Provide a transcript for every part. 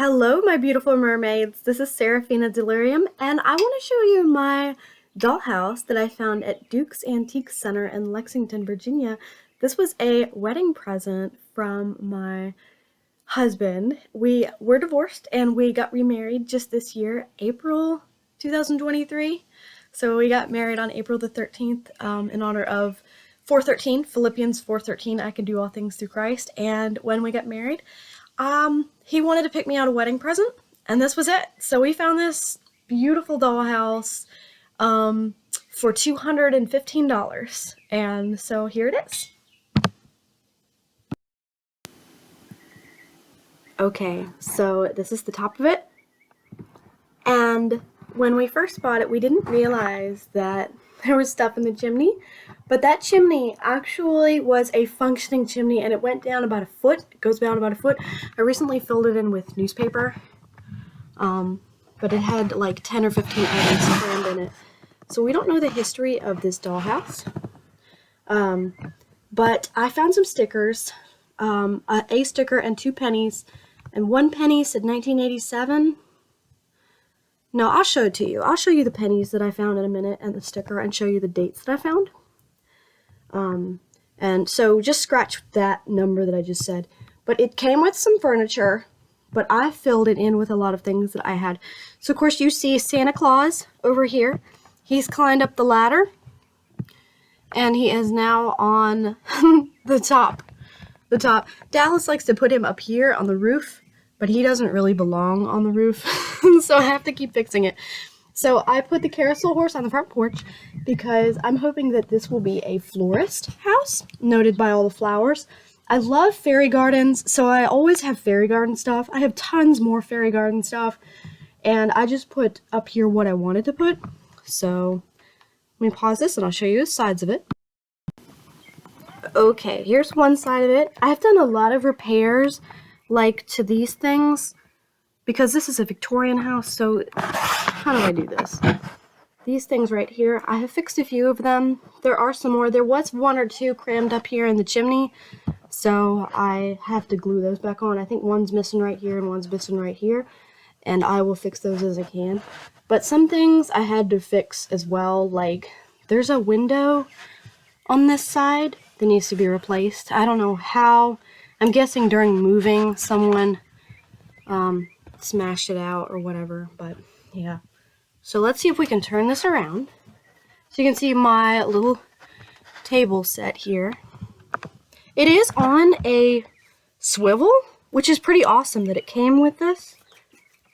Hello, my beautiful mermaids. This is Sarafina Delirium, and I want to show you my dollhouse that I found at Duke's Antique Center in Lexington, Virginia. This was a wedding present from my husband. We were divorced and we got remarried just this year, April 2023. So we got married on April the 13th in honor of 4:13, Philippians 4:13, I can do all things through Christ. And when we got married, he wanted to pick me out a wedding present, and this was it. So we found this beautiful dollhouse for $215, and so here it is. Okay, so this is the top of it, and when we first bought it, we didn't realize that there was stuff in the chimney, but that chimney actually was a functioning chimney, and it went down about a foot. It goes down about a foot. I recently filled it in with newspaper, but it had like 10 or 15 items crammed in it. So we don't know the history of this dollhouse, but I found some stickers, a sticker and 2 pennies, and 1 penny said 1987. No, I'll show it to you. I'll show you the pennies that I found in a minute and the sticker and show you the dates that I found. And so just scratch that number that I just said. But it came with some furniture, but I filled it in with a lot of things that I had. So of course you see Santa Claus over here. He's climbed up the ladder and he is now on the top. Dallas likes to put him up here on the roof, but he doesn't really belong on the roof, so I have to keep fixing it. So I put the carousel horse on the front porch because I'm hoping that this will be a florist house, noted by all the flowers. I love fairy gardens, so I always have fairy garden stuff. I have tons more fairy garden stuff, and I just put up here what I wanted to put. So let me pause this and I'll show you the sides of it. Okay, here's one side of it. I've done a lot of repairs, like to these things, because this is a Victorian house. So how do I do this? These things right here, I have fixed a few of them. There are some more. There was 1 or 2 crammed up here in the chimney, so I have to glue those back on. I think one's missing right here and one's missing right here, and I will fix those as I can. But some things I had to fix as well, like there's a window on this side that needs to be replaced. I don't know how. I'm guessing during moving, someone smashed it out or whatever, but yeah. So let's see if we can turn this around. So you can see my little table set here. It is on a swivel, which is pretty awesome that it came with this.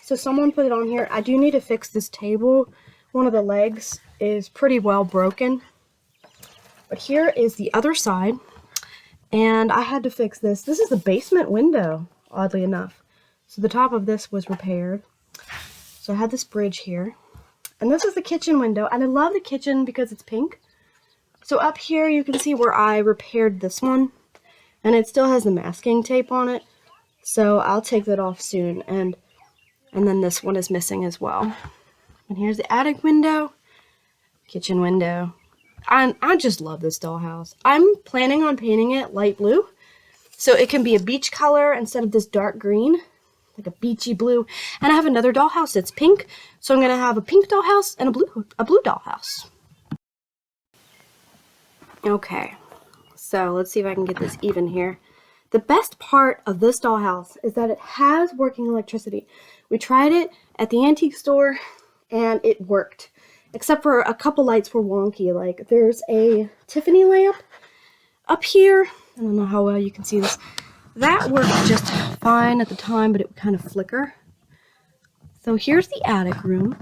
So someone put it on here. I do need to fix this table. One of the legs is pretty well broken. But here is the other side. And I had to fix this. This is the basement window, oddly enough. So the top of this was repaired. So I had this bridge here. And this is the kitchen window. And I love the kitchen because it's pink. So up here you can see where I repaired this one. And it still has the masking tape on it. So I'll take that off soon. And then this one is missing as well. And here's the attic window. Kitchen window. I just love this dollhouse. I'm planning on painting it light blue, so it can be a beach color instead of this dark green, like a beachy blue. And I have another dollhouse that's pink, so I'm gonna have a pink dollhouse and a blue dollhouse. Okay, so let's see if I can get this even here. The best part of this dollhouse is that it has working electricity. We tried it at the antique store, and it worked. Except for a couple lights were wonky. Like there's a Tiffany lamp up here. I don't know how well you can see this. That worked just fine at the time, but it would kind of flicker. So here's the attic room.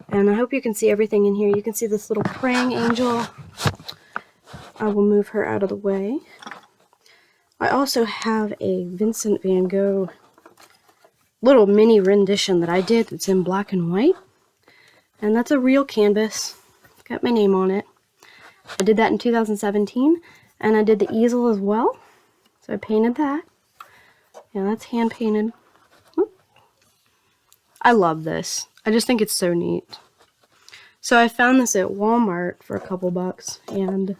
And I hope you can see everything in here. You can see this little praying angel. I will move her out of the way. I also have a Vincent van Gogh little mini rendition that I did that's in black and white. And that's a real canvas. It's got my name on it. I did that in 2017. And I did the easel as well. So I painted that. Yeah, that's hand painted. I love this. I just think it's so neat. So I found this at Walmart for a couple bucks. And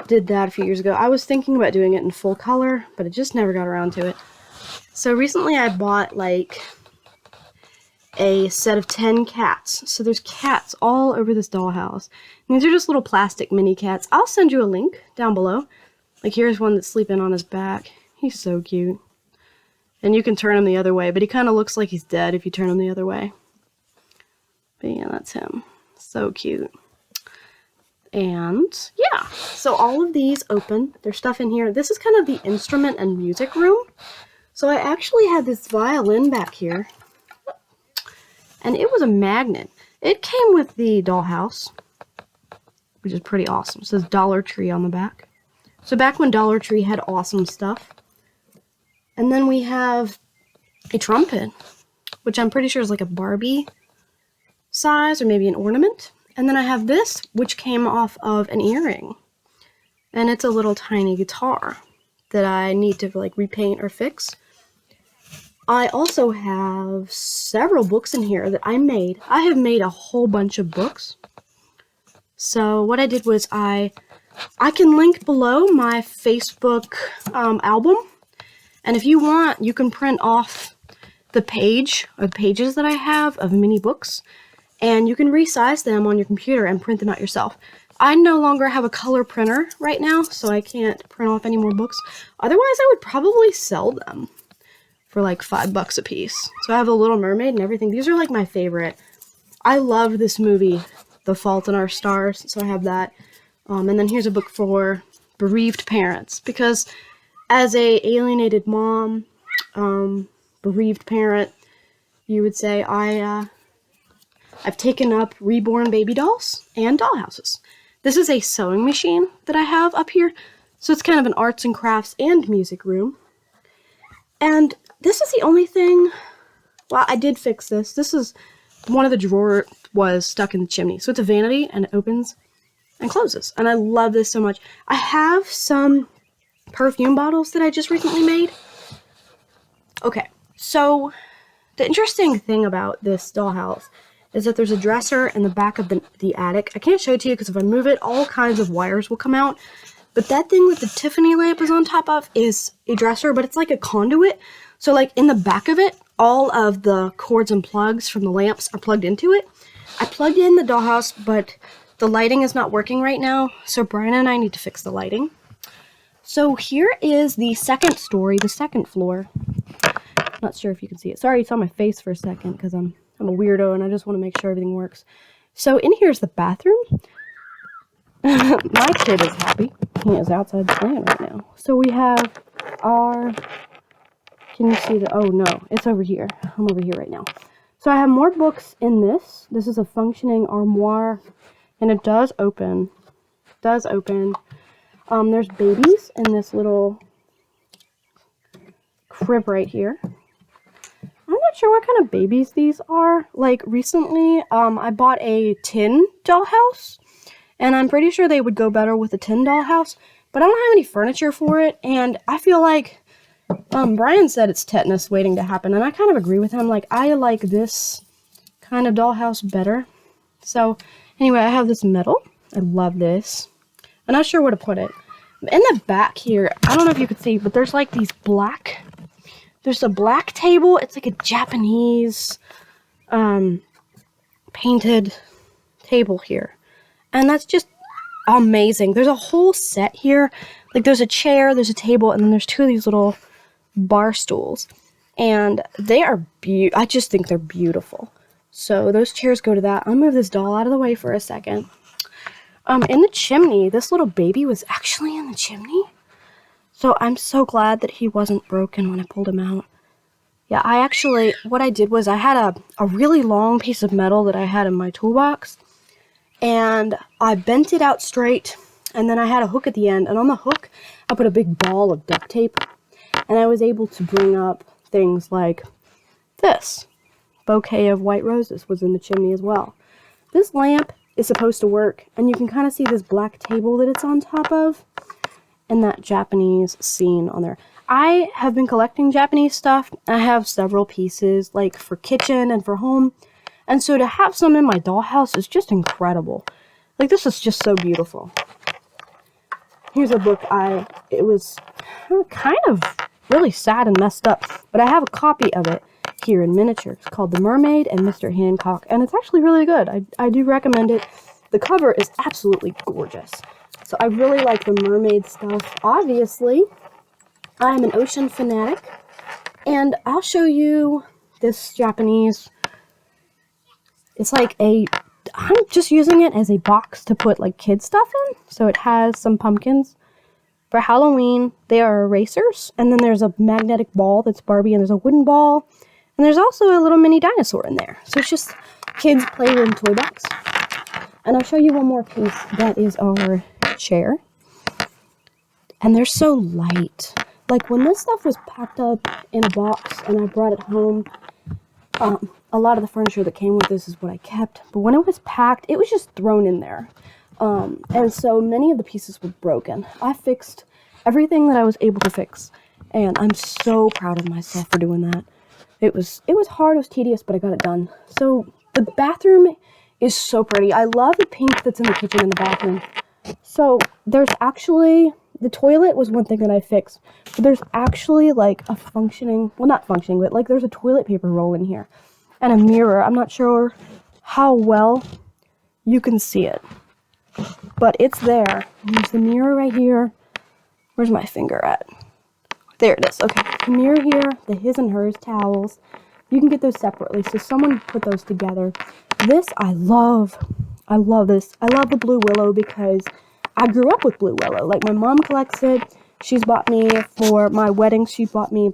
did that a few years ago. I was thinking about doing it in full color, but I just never got around to it. So recently I bought like a set of 10 cats. So there's cats all over this dollhouse. And these are just little plastic mini cats. I'll send you a link down below. Like here's one that's sleeping on his back. He's so cute. And you can turn him the other way, but he kind of looks like he's dead if you turn him the other way. But yeah, that's him. So cute. And yeah, so all of these open. There's stuff in here. This is kind of the instrument and music room. So I actually had this violin back here. And it was a magnet. It came with the dollhouse, which is pretty awesome. It says Dollar Tree on the back. So back when Dollar Tree had awesome stuff. And then we have a trumpet, which I'm pretty sure is like a Barbie size or maybe an ornament. And then I have this, which came off of an earring. And it's a little tiny guitar that I need to like repaint or fix. I also have several books in here that I made. I have made a whole bunch of books. So what I did was I can link below my Facebook album. And if you want, you can print off the page or pages that I have of mini books. And you can resize them on your computer and print them out yourself. I no longer have a color printer right now, so I can't print off any more books. Otherwise, I would probably sell them for like $5 a piece. So I have The Little Mermaid and everything. These are like my favorite. I love this movie, The Fault in Our Stars, so I have that. And then here's a book for bereaved parents, because as a alienated mom, bereaved parent, you would say, I've taken up reborn baby dolls and dollhouses. This is a sewing machine that I have up here, so it's kind of an arts and crafts and music room. And this is the only thing, well, I did fix this. This is one of the drawers was stuck in the chimney. So it's a vanity and it opens and closes. And I love this so much. I have some perfume bottles that I just recently made. Okay, so the interesting thing about this dollhouse is that there's a dresser in the back of the attic. I can't show it to you because if I move it, all kinds of wires will come out. But that thing with the Tiffany lamp is on top of is a dresser, but it's like a conduit. So like in the back of it, all of the cords and plugs from the lamps are plugged into it. I plugged in the dollhouse, but the lighting is not working right now. So Brian and I need to fix the lighting. So here is the second story, the second floor. Not sure if you can see it. Sorry you saw my face for a second because I'm a weirdo and I just want to make sure everything works. So in here is the bathroom. My kid is happy. He is outside playing right now. So we have our... Can you see the... Oh, no. It's over here. I'm over here right now. So I have more books in this. This is a functioning armoire. And it does open. There's babies in this little crib right here. I'm not sure what kind of babies these are. Like, recently, I bought a tin dollhouse. And I'm pretty sure they would go better with a tin dollhouse. But I don't have any furniture for it. And I feel like... Brian said it's tetanus waiting to happen, and I kind of agree with him. Like, I like this kind of dollhouse better. So, anyway, I have this metal. I love this. I'm not sure where to put it. In the back here, I don't know if you could see, but there's like these black... There's a black table. It's like a Japanese painted table here. And that's just amazing. There's a whole set here. Like, there's a chair, there's a table, and then there's two of these little... bar stools, and they are I just think they're beautiful. So those chairs go to that. I'll move this doll out of the way for a second. In the chimney, this little baby was actually in the chimney, so I'm so glad that he wasn't broken when I pulled him out. Yeah, what I did was I had a really long piece of metal that I had in my toolbox, and I bent it out straight, and then I had a hook at the end, and on the hook I put a big ball of duct tape. And I was able to bring up things like this. Bouquet of white roses was in the chimney as well. This lamp is supposed to work, and you can kind of see this black table that it's on top of, and that Japanese scene on there. I have been collecting Japanese stuff. I have several pieces, like for kitchen and for home, and so to have some in my dollhouse is just incredible. Like, this is just so beautiful. Here's a book it was kind of really sad and messed up. But I have a copy of it here in miniature. It's called The Mermaid and Mr. Hancock, and it's actually really good. I do recommend it. The cover is absolutely gorgeous. So I really like the mermaid stuff. Obviously, I am an ocean fanatic, and I'll show you this Japanese. It's like I'm just using it as a box to put like kid stuff in. So it has some pumpkins. For Halloween, they are erasers, and then there's a magnetic ball that's Barbie, and there's a wooden ball, and there's also a little mini dinosaur in there. So it's just kids' playroom toy box. And I'll show you one more piece. That is our chair. And they're so light. Like, when this stuff was packed up in a box and I brought it home, a lot of the furniture that came with this is what I kept. But when it was packed, it was just thrown in there. And so many of the pieces were broken. I fixed everything that I was able to fix. And I'm so proud of myself for doing that. It was hard, it was tedious, but I got it done. So the bathroom is so pretty. I love the pink that's in the kitchen and the bathroom. So there's actually, the toilet was one thing that I fixed. But there's actually like a functioning, well, not functioning, but like there's a toilet paper roll in here. And a mirror. I'm not sure how well you can see it. But it's there. And there's the mirror right here. Where's my finger at? There it is. Okay. The mirror here, the his and hers towels. You can get those separately. So someone put those together. This I love. I love this. I love the Blue Willow because I grew up with Blue Willow. Like, my mom collects it. She's bought me for my wedding. She bought me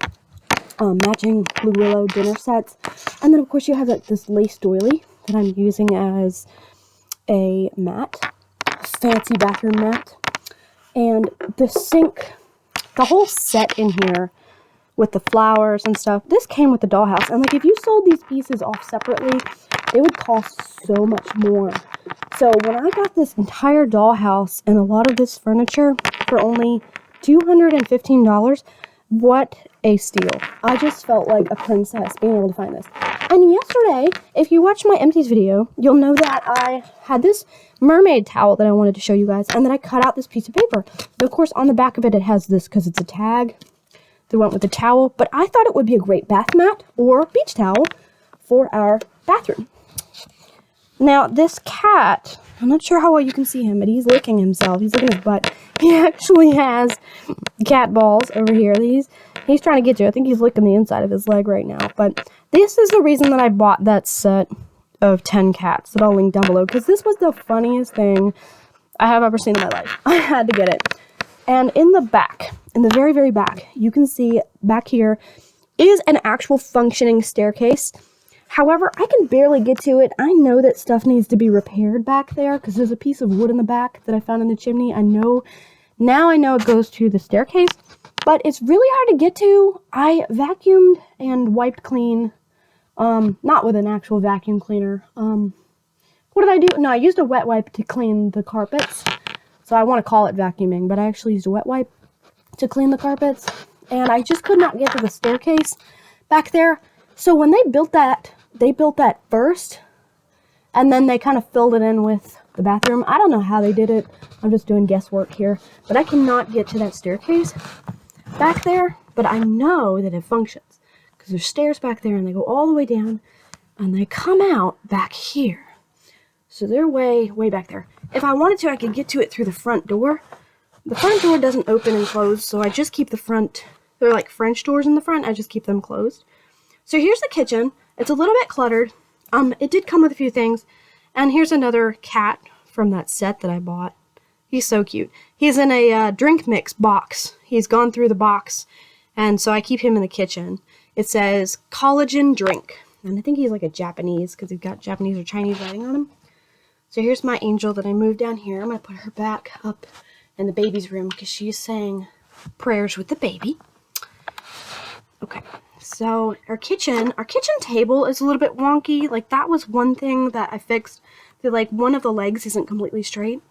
matching Blue Willow dinner sets. And then, of course, you have like this lace doily that I'm using as a mat. A fancy bathroom mat. And the sink, the whole set in here with the flowers and stuff, this came with the dollhouse. And like, if you sold these pieces off separately, it would cost so much more. So when I got this entire dollhouse and a lot of this furniture for only $215, what a steal. I just felt like a princess being able to find this. And yesterday, if you watched my empties video, you'll know that I had this mermaid towel that I wanted to show you guys, and then I cut out this piece of paper. But of course, on the back of it, it has this because it's a tag that went with the towel. But I thought it would be a great bath mat or beach towel for our bathroom. Now, this cat, I'm not sure how well you can see him, but he's licking himself. He's licking his butt. He actually has cat balls over here. He's trying to get you. I think he's licking the inside of his leg right now. But this is the reason that I bought that set of 10 cats that I'll link down below. Because this was the funniest thing I have ever seen in my life. I had to get it. And in the back, in the very, very back, you can see back here is an actual functioning staircase. However, I can barely get to it. I know that stuff needs to be repaired back there because there's a piece of wood in the back that I found in the chimney. Now I know it goes to the staircase, but it's really hard to get to. I vacuumed and wiped clean, not with an actual vacuum cleaner. What did I do? No, I used a wet wipe to clean the carpets. So I want to call it vacuuming, but I actually used a wet wipe to clean the carpets. And I just could not get to the staircase back there. So when they built that first, and then they kind of filled it in with the bathroom. I don't know how they did it. I'm just doing guesswork here. But I cannot get to that staircase back there, but I know that it functions. Because there's stairs back there, and they go all the way down, and they come out back here. So they're way, way back there. If I wanted to, I could get to it through the front door. The front door doesn't open and close, so I just keep the front, they're like French doors in the front, I just keep them closed. So here's the kitchen. It's a little bit cluttered. It did come with a few things. And here's another cat from that set that I bought. He's so cute. He's in a drink mix box. He's gone through the box, and so I keep him in the kitchen. It says collagen drink, and I think he's like a Japanese because he's got Japanese or Chinese writing on him. So here's my angel that I moved down here. I'm going to put her back up in the baby's room because she's saying prayers with the baby. Okay, so our kitchen table is a little bit wonky. Like, that was one thing that I fixed. That, like, one of the legs isn't completely straight.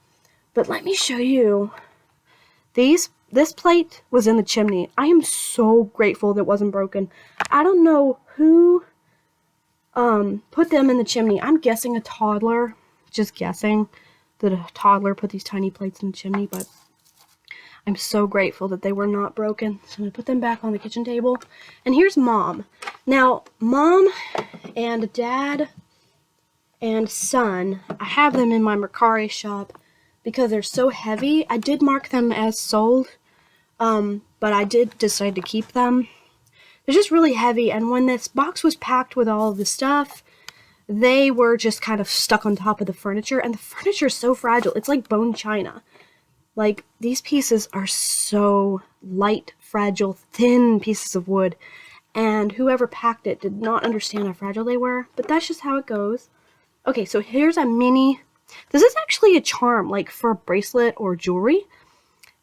But let me show you. This plate was in the chimney. I am so grateful that it wasn't broken. I don't know who put them in the chimney. I'm guessing a toddler. Just guessing that a toddler put these tiny plates in the chimney, but I'm so grateful that they were not broken. So I'm going to put them back on the kitchen table. And here's Mom. Now, Mom and Dad and Son, I have them in my Mercari shop because they're so heavy. I did mark them as sold, but I did decide to keep them. They're just really heavy, and when this box was packed with all of the stuff, they were just kind of stuck on top of the furniture, and the furniture is so fragile. It's like bone china. Like, these pieces are so light, fragile, thin pieces of wood, and whoever packed it did not understand how fragile they were, but that's just how it goes. Okay, so here's a mini, this is actually a charm, like for a bracelet or jewelry,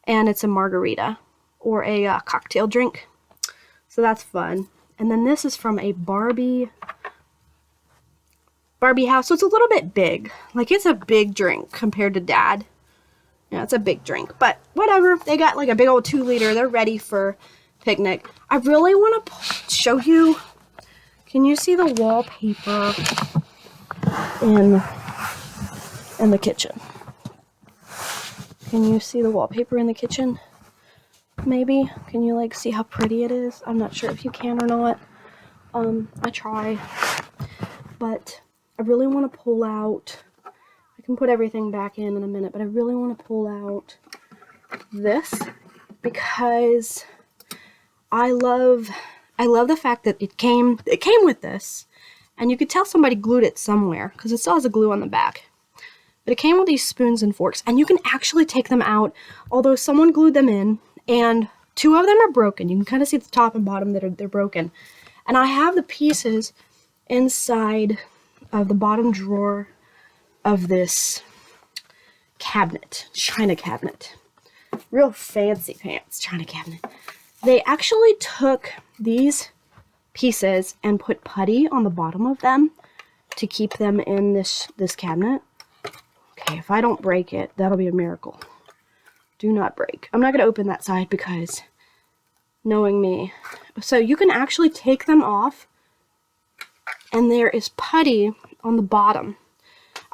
and it's a margarita, or a cocktail drink, so that's fun. And then this is from a Barbie house, so it's a little bit big, like it's a big drink compared to Dad. Yeah, it's a big drink, but whatever. They got like a big old 2-liter. They're ready for picnic. I really want to show you. Can you see the wallpaper in the kitchen? Can you see the wallpaper in the kitchen? Maybe. Can you like see how pretty it is? I'm not sure if you can or not. I try, but I really want to pull out. I can put everything back in a minute, but I really want to pull out this because I love the fact that it came with this, and you could tell somebody glued it somewhere because it still has a glue on the back. But it came with these spoons and forks, and you can actually take them out, although someone glued them in, and 2 of them are broken. You can kind of see the top and bottom that they're broken. And I have the pieces inside of the bottom drawer of this cabinet, china cabinet. Real fancy pants china cabinet. They actually took these pieces and put putty on the bottom of them to keep them in this cabinet. Okay, if I don't break it, that'll be a miracle. Do not break. I'm not going to open that side because knowing me. So you can actually take them off, and there is putty on the bottom.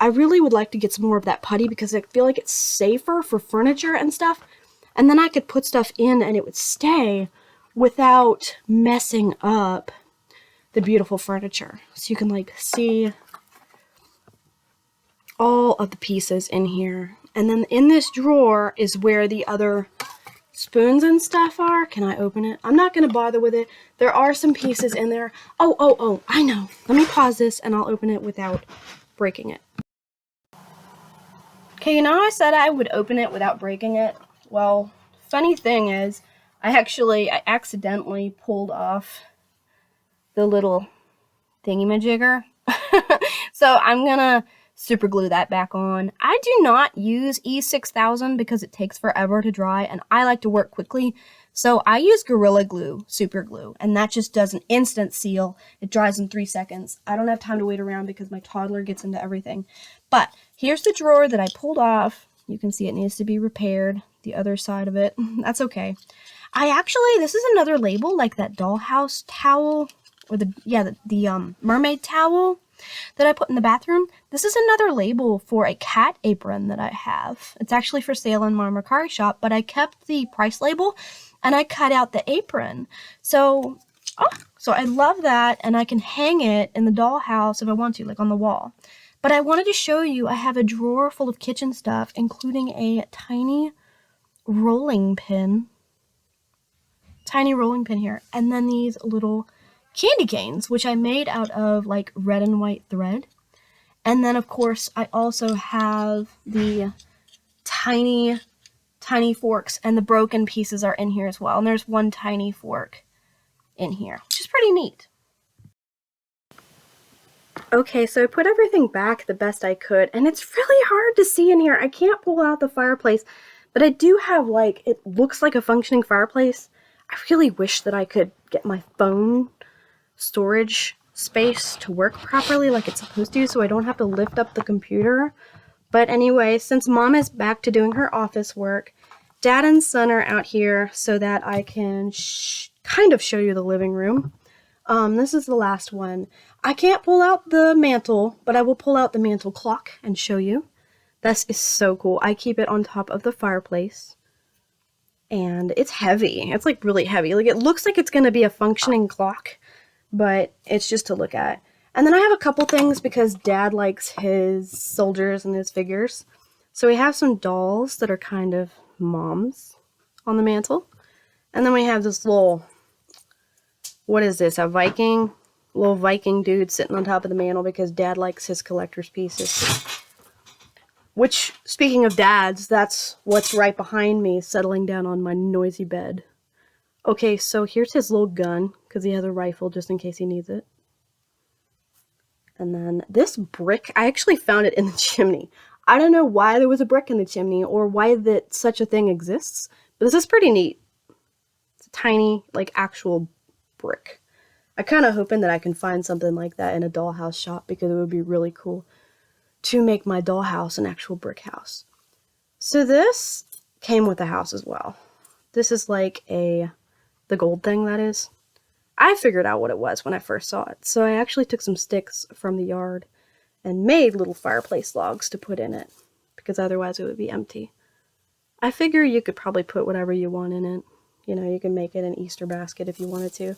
I really would like to get some more of that putty because I feel like it's safer for furniture and stuff. And then I could put stuff in and it would stay without messing up the beautiful furniture. So you can like see all of the pieces in here. And then in this drawer is where the other spoons and stuff are. Can I open it? I'm not going to bother with it. There are some pieces in there. Oh, I know. Let me pause this and I'll open it without breaking it. Okay, you know I said I would open it without breaking it? Well, funny thing is, I accidentally pulled off the little thingy-majigger. So I'm gonna super glue that back on. I do not use E6000 because it takes forever to dry, and I like to work quickly. So I use Gorilla Glue, super glue, and that just does an instant seal. It dries in 3 seconds. I don't have time to wait around because my toddler gets into everything. But here's the drawer that I pulled off. You can see it needs to be repaired. The other side of it, that's okay. This is another label like that dollhouse towel, or the mermaid towel that I put in the bathroom. This is another label for a cat apron that I have. It's actually for sale in my Mercari shop, but I kept the price label and I cut out the apron. So I love that, and I can hang it in the dollhouse if I want to, like on the wall. But I wanted to show you, I have a drawer full of kitchen stuff, including a tiny rolling pin. Tiny rolling pin here. And then these little candy canes, which I made out of like red and white thread. And then, of course, I also have the tiny forks, and the broken pieces are in here as well. And there's one tiny fork in here, which is pretty neat. Okay, so I put everything back the best I could, and it's really hard to see in here. I can't pull out the fireplace, but I do have, like, it looks like a functioning fireplace. I really wish that I could get my phone storage space to work properly like it's supposed to, so I don't have to lift up the computer. But anyway, since Mom is back to doing her office work, Dad and Son are out here so that I can kind of show you the living room. This is the last one. I can't pull out the mantle, but I will pull out the mantle clock and show you. This is so cool. I keep it on top of the fireplace. And it's heavy. It's like really heavy. Like it looks like it's going to be a functioning clock, but it's just to look at. And then I have a couple things because Dad likes his soldiers and his figures. So we have some dolls that are kind of moms on the mantle. And then we have this little, what is this, a Viking? Little Viking dude sitting on top of the mantle because Dad likes his collector's pieces. Which, speaking of dads, that's what's right behind me, settling down on my noisy bed. Okay, so here's his little gun, because he has a rifle just in case he needs it. And then this brick, I actually found it in the chimney. I don't know why there was a brick in the chimney, or why that such a thing exists, but this is pretty neat. It's a tiny, like, actual brick. I'm kind of hoping that I can find something like that in a dollhouse shop, because it would be really cool to make my dollhouse an actual brick house. So this came with the house as well. This is like the gold thing, that is. I figured out what it was when I first saw it. So I actually took some sticks from the yard and made little fireplace logs to put in it, because otherwise it would be empty. I figure you could probably put whatever you want in it. You know, you can make it an Easter basket if you wanted to.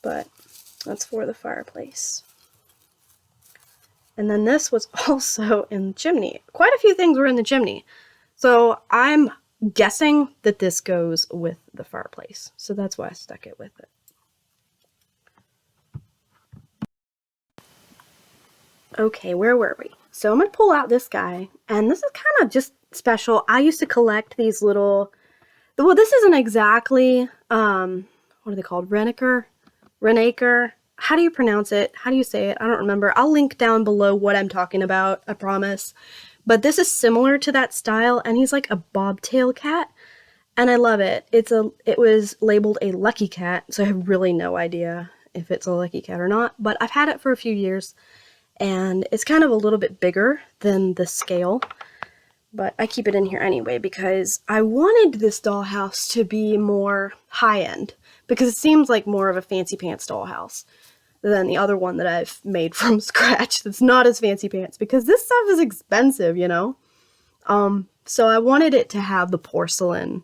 But that's for the fireplace. And then this was also in the chimney. Quite a few things were in the chimney. So I'm guessing that this goes with the fireplace. So that's why I stuck it with it. Okay, where were we? So I'm going to pull out this guy. And this is kind of just special. I used to collect these little... Well, this isn't exactly... what are they called? Renaker. How do you pronounce it? How do you say it? I don't remember. I'll link down below what I'm talking about, I promise. But this is similar to that style, and he's like a bobtail cat, and I love it. It was labeled a lucky cat, so I have really no idea if it's a lucky cat or not, but I've had it for a few years, and it's kind of a little bit bigger than the scale, but I keep it in here anyway because I wanted this dollhouse to be more high-end, because it seems like more of a fancy pants dollhouse than the other one that I've made from scratch that's not as fancy pants, because this stuff is expensive, you know? So I wanted it to have the porcelain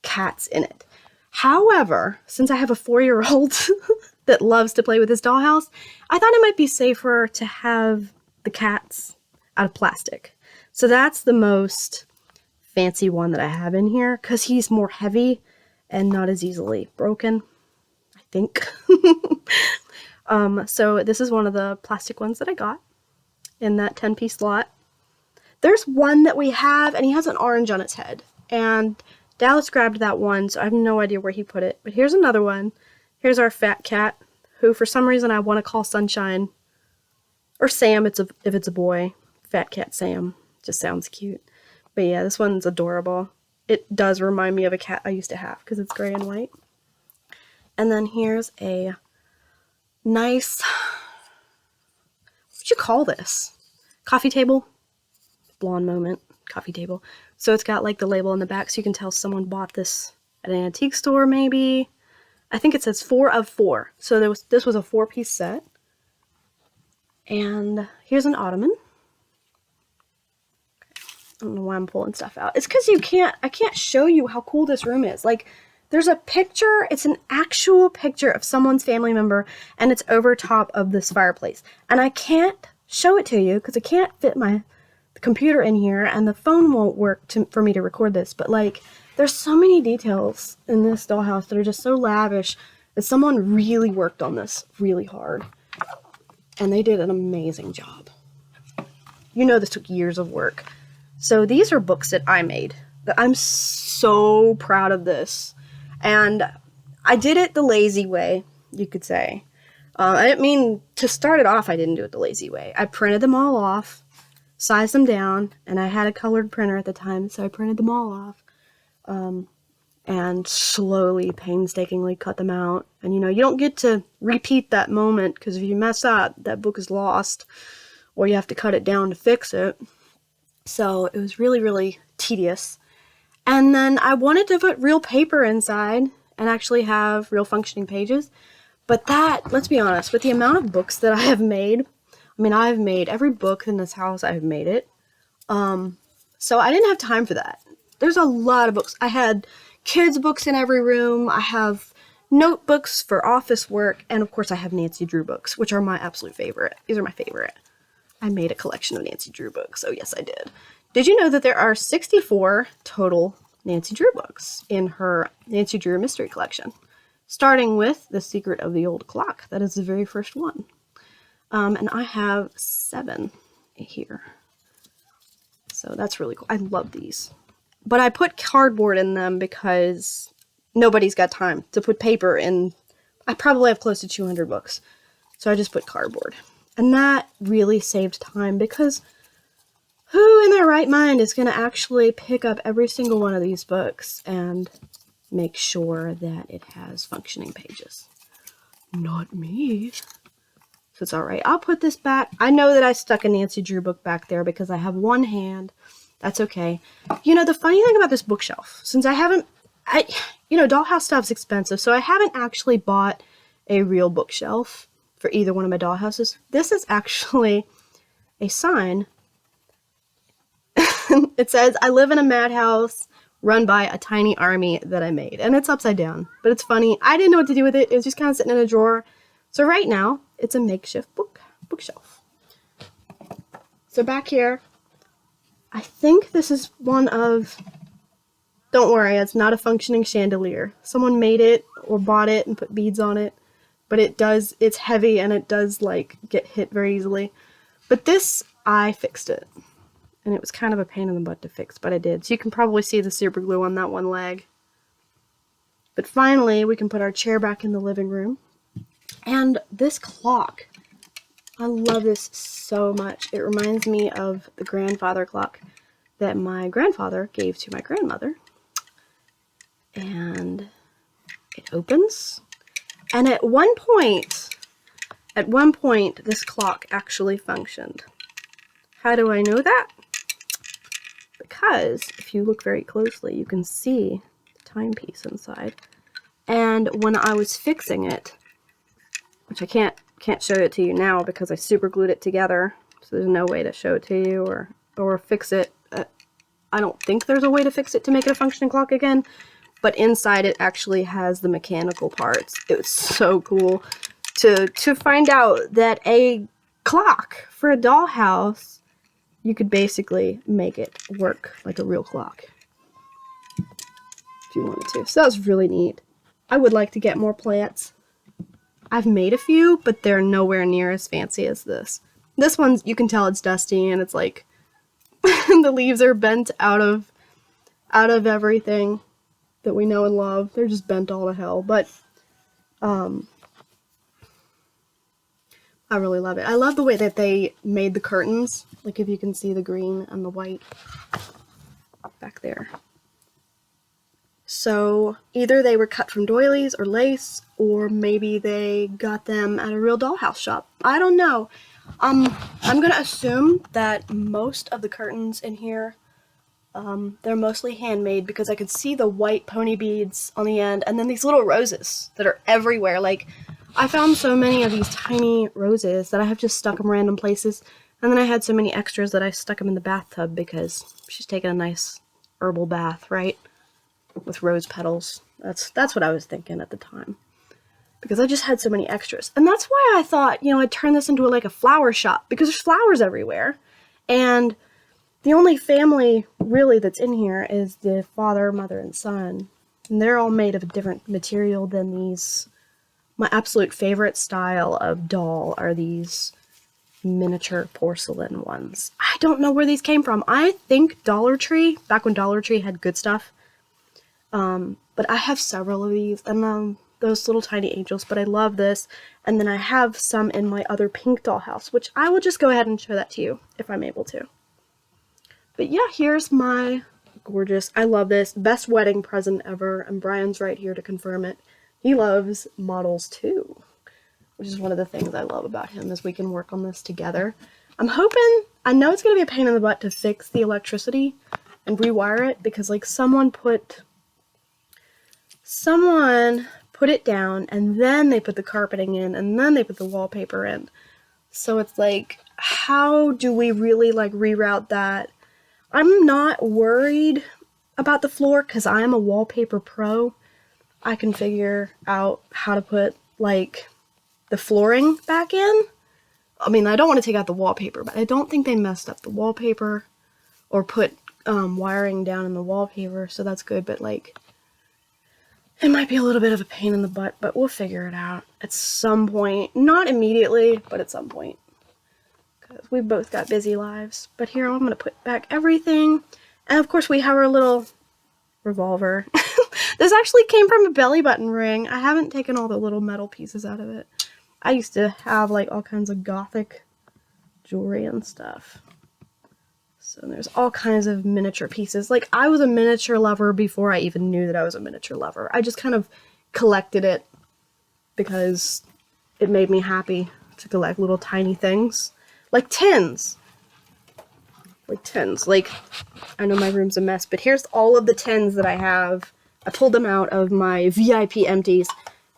cats in it. However, since I have a 4-year-old that loves to play with this dollhouse, I thought it might be safer to have the cats out of plastic. So that's the most fancy one that I have in here, because he's more heavy and not as easily broken, I think. So this is one of the plastic ones that I got in that 10-piece lot. There's one that we have, and he has an orange on its head. And Dallas grabbed that one, so I have no idea where he put it. But here's another one. Here's our fat cat, who for some reason I want to call Sunshine. Or Sam, if it's a boy. Fat cat Sam. Just sounds cute. But yeah, this one's adorable. It does remind me of a cat I used to have, because it's gray and white. And then here's a nice, what would you call this? Coffee table? Blonde moment. Coffee table. So it's got like the label on the back, so you can tell someone bought this at an antique store maybe. I think it says 4 of 4. So this was a 4-piece set. And here's an ottoman. I don't know why I'm pulling stuff out. It's because I can't show you how cool this room is. Like, there's a picture, it's an actual picture of someone's family member, and it's over top of this fireplace. And I can't show it to you because I can't fit my computer in here, and the phone won't work for me to record this. But, like, there's so many details in this dollhouse that are just so lavish that someone really worked on this really hard. And they did an amazing job. You know this took years of work. So these are books that I made. I'm so proud of this. And I did it the lazy way, you could say. I didn't mean to start it off, I didn't do it the lazy way. I printed them all off, sized them down, and I had a colored printer at the time, so I printed them all off. And slowly, painstakingly cut them out. And you know, you don't get to repeat that moment, because if you mess up, that book is lost, or you have to cut it down to fix it. So it was really, really tedious. And then I wanted to put real paper inside and actually have real functioning pages. But that, let's be honest, with the amount of books that I have made, I mean, I've made every book in this house, I've made it. So I didn't have time for that. There's a lot of books. I had kids' books in every room. I have notebooks for office work. And of course I have Nancy Drew books, which are my absolute favorite. These are my favorite. I made a collection of Nancy Drew books. Oh yes, I did. Did you know that there are 64 total Nancy Drew books in her Nancy Drew Mystery Collection? Starting with The Secret of the Old Clock. That is the very first one. And I have 7 here. So that's really cool. I love these. But I put cardboard in them because nobody's got time to put paper in. I probably have close to 200 books. So I just put cardboard. And that really saved time because who in their right mind is going to actually pick up every single one of these books and make sure that it has functioning pages? Not me. So it's alright. I'll put this back. I know that I stuck a Nancy Drew book back there because I have one hand. That's okay. You know, the funny thing about this bookshelf, since Dollhouse stuff's expensive, so I haven't actually bought a real bookshelf for either one of my dollhouses. This is actually a sign. It says, I live in a madhouse run by a tiny army that I made. And it's upside down, but it's funny. I didn't know what to do with it. It was just kind of sitting in a drawer. So right now, it's a makeshift bookshelf. So back here, I think this is one of, don't worry, it's not a functioning chandelier. Someone made it or bought it and put beads on it. But it's heavy and it does like get hit very easily. But this, I fixed it. And it was kind of a pain in the butt to fix, but I did. So you can probably see the super glue on that one leg. But finally, we can put our chair back in the living room. And this clock, I love this so much. It reminds me of the grandfather clock that my grandfather gave to my grandmother. And it opens. And at one point, this clock actually functioned. How do I know that? Because if you look very closely, you can see the timepiece inside. And when I was fixing it, which I can't show it to you now because I super glued it together, so there's no way to show it to you or fix it. I don't think there's a way to fix it to make it a functioning clock again. But inside it actually has the mechanical parts. It was so cool to find out that a clock for a dollhouse, you could basically make it work like a real clock if you wanted to. So that was really neat. I would like to get more plants. I've made a few, but they're nowhere near as fancy as this. This one, you can tell it's dusty and it's like the leaves are bent out of everything that we know and love. They're just bent all to hell, but I really love it. I love the way that they made the curtains. Like if you can see the green and the white back there. So either they were cut from doilies or lace, or maybe they got them at a real dollhouse shop. I don't know. I'm gonna assume that most of the curtains in here, they're mostly handmade because I could see the white pony beads on the end and then these little roses that are everywhere. Like, I found so many of these tiny roses that I have just stuck them random places. And then I had so many extras that I stuck them in the bathtub because she's taking a nice herbal bath, right? With rose petals. That's what I was thinking at the time. Because I just had so many extras. And that's why I thought, I'd turn this into like a flower shop because there's flowers everywhere. And the only family really that's in here is the father, mother, and son. And they're all made of a different material than these. My absolute favorite style of doll are these miniature porcelain ones. I don't know where these came from. I think Dollar Tree, back when Dollar Tree had good stuff. But I have several of these, and those little tiny angels, but I love this. And then I have some in my other pink dollhouse, which I will just go ahead and show that to you if I'm able to. But yeah, here's my gorgeous, I love this, best wedding present ever, and Brian's right here to confirm it. He loves models too, which is one of the things I love about him, is we can work on this together. I'm hoping, I know it's going to be a pain in the butt to fix the electricity and rewire it, because like someone put it down, and then they put the carpeting in, and then they put the wallpaper in. So it's like, how do we really like reroute that? I'm not worried about the floor because I am a wallpaper pro. I can figure out how to put like the flooring back in. I mean, I don't want to take out the wallpaper, but I don't think they messed up the wallpaper or put wiring down in the wallpaper, so that's good. But like, it might be a little bit of a pain in the butt, but we'll figure it out at some point. Not immediately, but at some point. Because we've both got busy lives. But here, I'm going to put back everything. And of course, we have our little revolver. This actually came from a belly button ring. I haven't taken all the little metal pieces out of it. I used to have like all kinds of gothic jewelry and stuff. So there's all kinds of miniature pieces. Like, I was a miniature lover before I even knew that I was a miniature lover. I just kind of collected it because it made me happy to collect little tiny things. Like tins. Like, I know my room's a mess, but here's all of the tins that I have. I pulled them out of my VIP empties,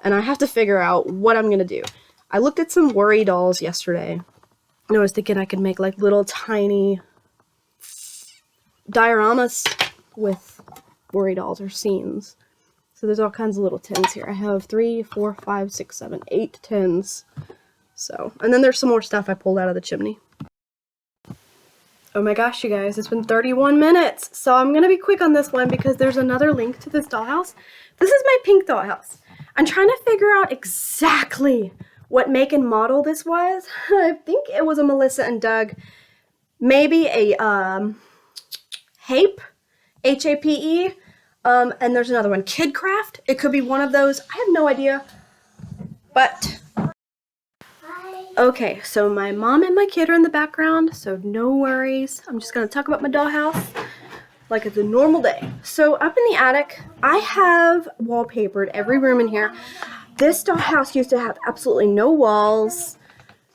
and I have to figure out what I'm going to do. I looked at some worry dolls yesterday, and I was thinking I could make, like, little tiny dioramas with worry dolls or scenes. So there's all kinds of little tins here. I have 3, 4, 5, 6, 7, 8 tins. So, and then there's some more stuff I pulled out of the chimney. Oh my gosh, you guys, it's been 31 minutes. So I'm going to be quick on this one because there's another link to this dollhouse. This is my pink dollhouse. I'm trying to figure out exactly what make and model this was. I think it was a Melissa and Doug. Maybe a Hape, H-A-P-E. And there's another one, Kidcraft. It could be one of those. I have no idea. But okay, so my mom and my kid are in the background, so no worries. I'm just going to talk about my dollhouse like it's a normal day. So up in the attic, I have wallpapered every room in here. This dollhouse used to have absolutely no walls,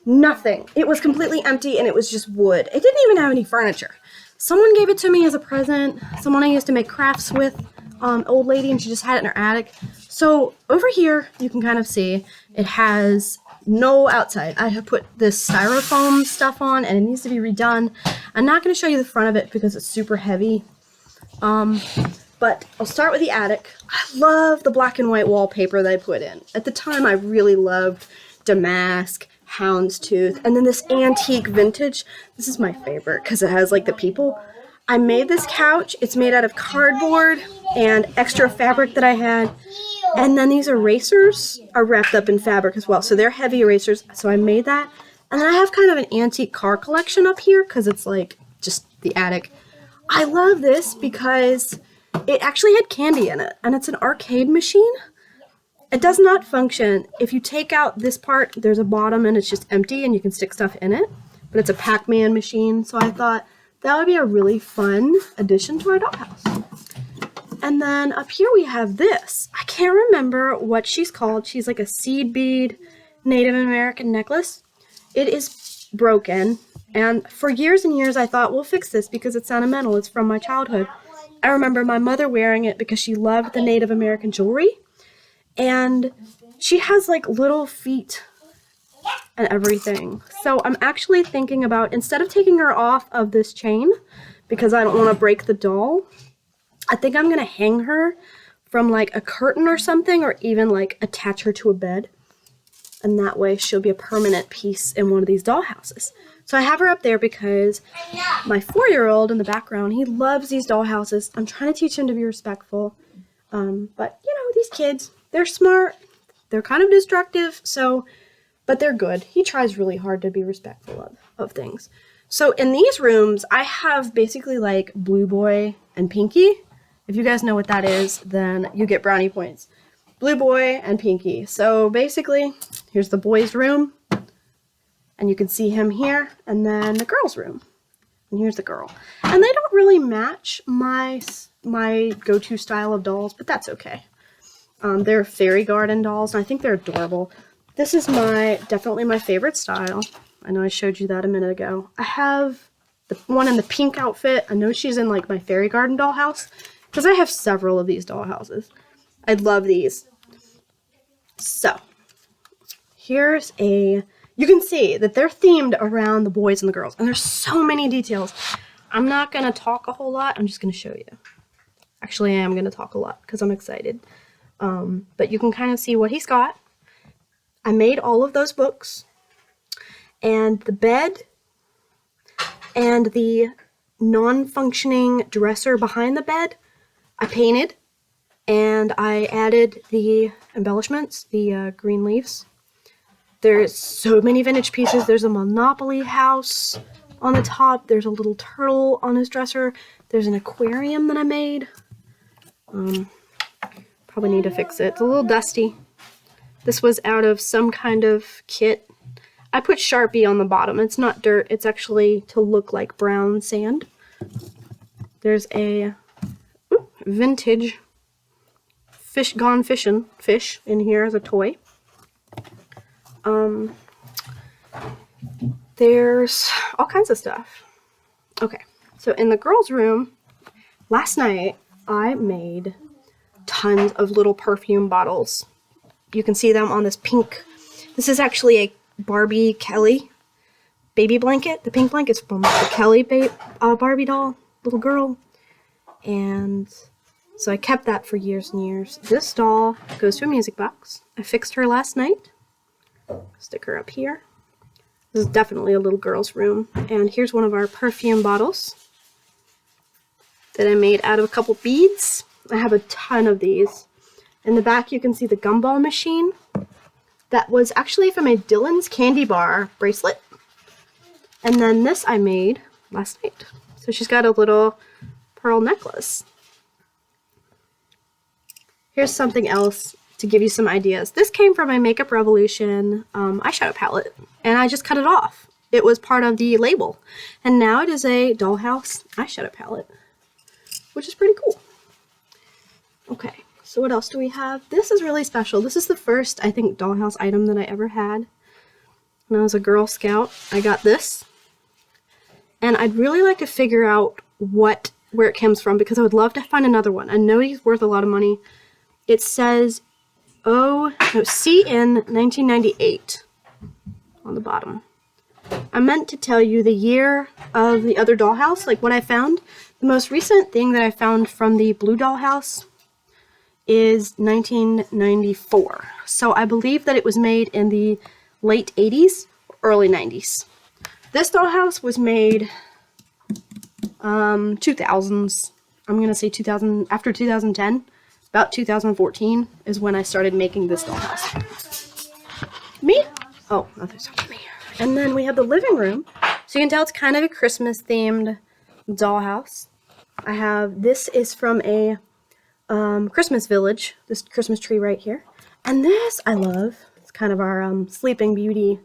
nothing. It was completely empty and it was just wood. It didn't even have any furniture. Someone gave it to me as a present. Someone I used to make crafts with, old lady, and she just had it in her attic. So over here, you can kind of see it has no outside. I have put this styrofoam stuff on and it needs to be redone. I'm not going to show you the front of it because it's super heavy. But I'll start with the attic. I love the black and white wallpaper that I put in. At the time, I really loved Damask, Houndstooth, and then this antique vintage. This is my favorite because it has like the people. I made this couch. It's made out of cardboard and extra fabric that I had. And then these erasers are wrapped up in fabric as well. So they're heavy erasers. So I made that. And then I have kind of an antique car collection up here because it's like just the attic. I love this because it actually had candy in it. And it's an arcade machine. It does not function. If you take out this part, there's a bottom and it's just empty and you can stick stuff in it. But it's a Pac-Man machine. So I thought that would be a really fun addition to our dollhouse. And then up here we have this. I can't remember what she's called. She's like a seed bead Native American necklace. It is broken. And for years and years I thought, we'll fix this because it's sentimental. It's from my childhood. I remember my mother wearing it because she loved the Native American jewelry. And she has like little feet and everything. So I'm actually thinking about, instead of taking her off of this chain, because I don't want to break the doll, I think I'm going to hang her from like a curtain or something, or even like attach her to a bed. And that way she'll be a permanent piece in one of these dollhouses. So I have her up there because my 4-year-old in the background, he loves these dollhouses. I'm trying to teach him to be respectful. But, you know, these kids, they're smart. They're kind of destructive, but they're good. He tries really hard to be respectful of things. So in these rooms, I have basically like Blue Boy and Pinky. If you guys know what that is, then you get brownie points. Blue Boy and Pinky. So basically, here's the boys' room. And you can see him here. And then the girls' room. And here's the girl. And they don't really match my go-to style of dolls, but that's okay. They're fairy garden dolls, and I think they're adorable. This is definitely my favorite style. I know I showed you that a minute ago. I have the one in the pink outfit. I know she's in like my fairy garden dollhouse, because I have several of these dollhouses. I love these. So, here's you can see that they're themed around the boys and the girls, and there's so many details. I'm not going to talk a whole lot, I'm just going to show you. Actually, I am going to talk a lot because I'm excited. But you can kind of see what he's got. I made all of those books. And the bed and the non-functioning dresser behind the bed, I painted. And I added the embellishments, the green leaves. There's so many vintage pieces. There's a Monopoly house on the top. There's a little turtle on his dresser. There's an aquarium that I made. Probably need to fix it. It's a little dusty. This was out of some kind of kit. I put Sharpie on the bottom. It's not dirt. It's actually to look like brown sand. There's a vintage gone fishing fish in here as a toy. There's all kinds of stuff. Okay, so in the girls' room, last night I made tons of little perfume bottles. You can see them on this pink. This is actually a Barbie Kelly baby blanket. The pink blanket's from the Kelly Barbie doll, little girl. And so I kept that for years and years. This doll goes to a music box. I fixed her last night. Stick her up here. This is definitely a little girl's room. And here's one of our perfume bottles that I made out of a couple beads. I have a ton of these. In the back you can see the gumball machine. That was actually from a Dylan's Candy Bar bracelet. And then this I made last night. So she's got a little pearl necklace. Here's something else to give you some ideas. This came from my Makeup Revolution eyeshadow palette, and I just cut it off. It was part of the label, and now it is a Dollhouse eyeshadow palette, which is pretty cool. Okay, so what else do we have? This is really special. This is the first, I think, Dollhouse item that I ever had. When I was a Girl Scout, I got this, and I'd really like to figure out where it comes from, because I would love to find another one. I know he's worth a lot of money. It says CN 1998 on the bottom. I meant to tell you the year of the other dollhouse, like what I found. The most recent thing that I found from the blue dollhouse is 1994. So I believe that it was made in the late 80s, early 90s. This dollhouse was made 2000s. I'm going to say 2000, after 2010. About 2014 is when I started making this dollhouse. Me? Oh, nothing's talking to me. And then we have the living room. So you can tell it's kind of a Christmas themed dollhouse. This is from a Christmas village, this Christmas tree right here. And this I love. It's kind of our Sleeping Beauty,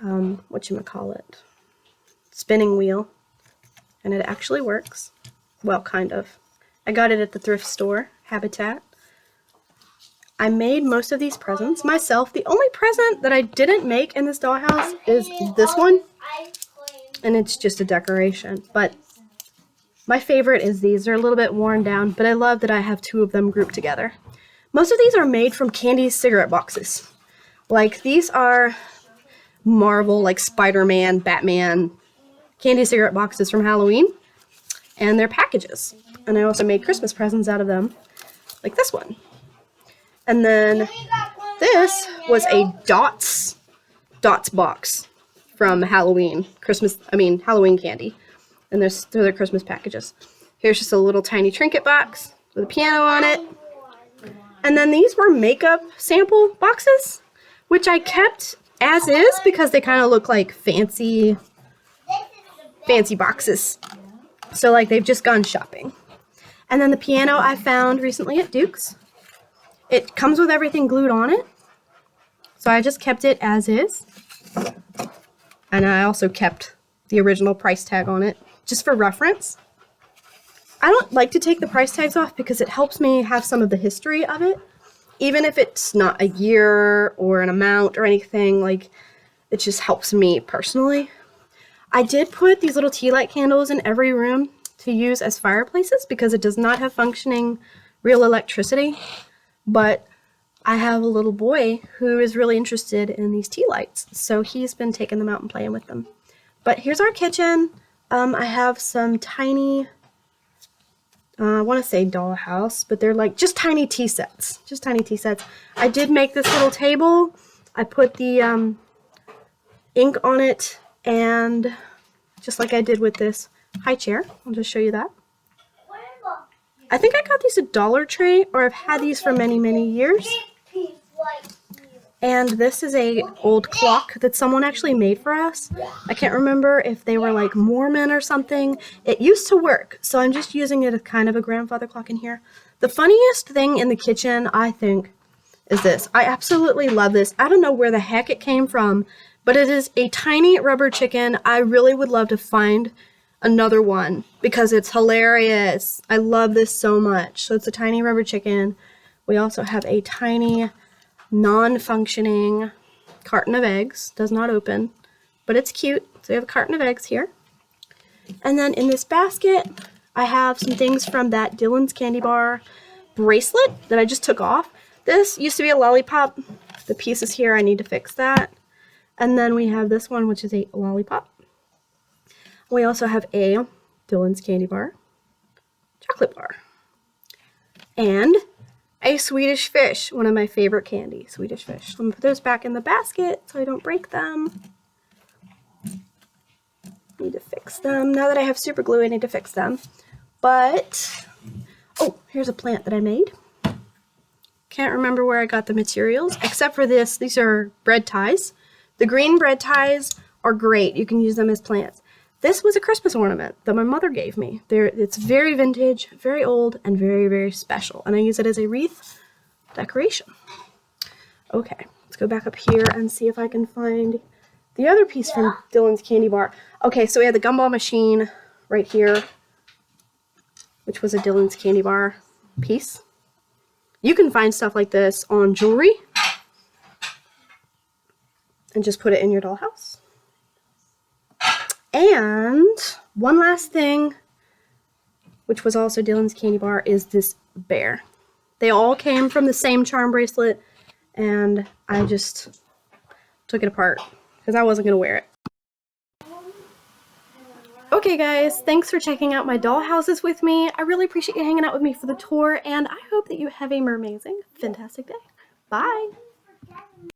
whatchamacallit, spinning wheel. And it actually works. Well, kind of. I got it at the thrift store, Habitat. I made most of these presents myself. The only present that I didn't make in this dollhouse is this one. And it's just a decoration. But my favorite is these. They're a little bit worn down, but I love that I have two of them grouped together. Most of these are made from candy cigarette boxes. Like, these are Marvel, like Spider-Man, Batman, candy cigarette boxes from Halloween. And they're packages. And I also made Christmas presents out of them, like this one. And then this was a Dots box from Halloween. Halloween candy. And they're their Christmas packages. Here's just a little tiny trinket box with a piano on it. And then these were makeup sample boxes, which I kept as is because they kind of look like fancy boxes. So like they've just gone shopping. And then the piano I found recently at Duke's. It comes with everything glued on it. So I just kept it as is. And I also kept the original price tag on it, just for reference. I don't like to take the price tags off because it helps me have some of the history of it. Even if it's not a year or an amount or anything, like, it just helps me personally. I did put these little tea light candles in every room to use as fireplaces because it does not have functioning real electricity. But I have a little boy who is really interested in these tea lights, so he's been taking them out and playing with them. But here's our kitchen. I have some tiny I want to say Dollhouse, but they're like just tiny tea sets. Just tiny tea sets. I did make this little table. I put the ink on it, and just like I did with this high chair. I'll just show you that. I think I got these at Dollar Tree, or I've had these for many, many years. And this is a old clock that someone actually made for us. I can't remember if they were like Mormon or something. It used to work, so I'm just using it as kind of a grandfather clock in here. The funniest thing in the kitchen, I think, is this. I absolutely love this. I don't know where the heck it came from, but it is a tiny rubber chicken. I really would love to find another one because it's hilarious. I love this so much. So it's a tiny rubber chicken. We also have a tiny non-functioning carton of eggs. Does not open, but it's cute. So we have a carton of eggs here. And then in this basket, I have some things from that Dylan's Candy Bar bracelet that I just took off. This used to be a lollipop. The pieces here, I need to fix that. And then we have this one, which is a lollipop. We also have a Dylan's Candy Bar chocolate bar. And a Swedish fish, one of my favorite candy, Swedish fish. So I'm gonna put those back in the basket so I don't break them. Need to fix them. Now that I have super glue, I need to fix them. But, oh, here's a plant that I made. Can't remember where I got the materials, except for this. These are bread ties. The green bread ties are great. You can use them as plants. This was a Christmas ornament that my mother gave me. It's very vintage, very old, and very, very special. And I use it as a wreath decoration. Okay, let's go back up here and see if I can find the other piece from Dylan's Candy Bar. Okay, so we had the gumball machine right here, which was a Dylan's Candy Bar piece. You can find stuff like this on jewelry and just put it in your dollhouse. And one last thing, which was also Dylan's Candy Bar, is this bear. They all came from the same charm bracelet, and I just took it apart because I wasn't going to wear it. Okay guys, thanks for checking out my dollhouses with me. I really appreciate you hanging out with me for the tour, and I hope that you have a mermazing, fantastic day. Bye!